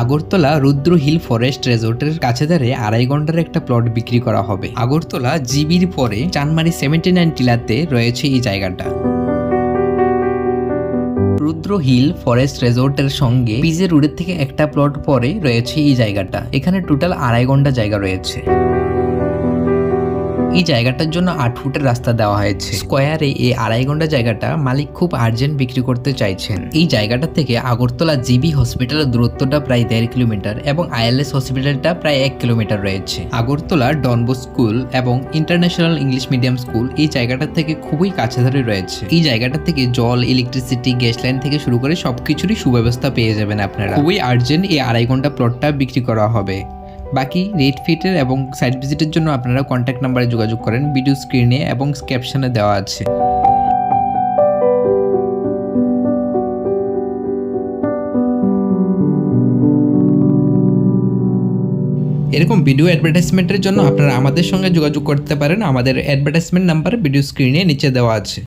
আগরতলা রুদ্র hill forest রেজর্টের কাছে ধারে 2.5 ঘন্টার একটা প্লট বিক্রি করা হবে। আগরতলা জিবির পরে চানমারি 79 টিলাতে রয়েছে এই জায়গাটা। রুদ্র হিল ফরেস্ট রেজর্টের সঙ্গে পিজে রোডের থেকে একটা প্লট পরে রয়েছে এই জায়গাটা। এখানে টোটাল 2.5 ঘন্টা জায়গা রয়েছে। এই জায়গাটার জন্য 8 ফুটের রাস্তা দেওয়া হয়েছে। স্কোয়ারে এই 2.5 ঘন্টা জায়গাটা মালিক খুব আর্জেন্ট বিক্রি করতে চাইছেন। এই জায়গাটা থেকে আগরতলা জিবি হসপিটালের দূরত্বটা প্রায় 1.5 কিলোমিটার এবং আইএলএস হসপিটালটা প্রায় 1 কিলোমিটার রয়েছে। আগরতলা ডনবস্কো স্কুল এবং ইন্টারন্যাশনাল ইংলিশ মিডিয়াম স্কুল এই জায়গাটা থেকে খুবই কাছে ধরে রয়েছে। এই জায়গাটা থেকে জল, ইলেকট্রিসিটি, গ্যাস লাইন থেকে শুরু করে সবকিছুরই সুব্যবস্থা পেয়ে যাবেন আপনারা। খুবই আর্জেন্ট এই 2.5 ঘন্টা প্লটটা বিক্রি করা হবে। বাকি রেট ফিটের এবং সাইট ভিজিটের জন্য আপনারা কন্ট্যাক্ট নাম্বারে যোগাযোগ করেন, ভিডিও স্ক্রিনে এবং ক্যাপশনে দেওয়া আছে। এরকম ভিডিও অ্যাডভার্টাইজমেন্টের জন্য আপনারা আমাদের সঙ্গে যোগাযোগ করতে পারেন। আমাদের অ্যাডভার্টাইজমেন্ট নাম্বার ভিডিও স্ক্রিনে নিচে দেওয়া আছে।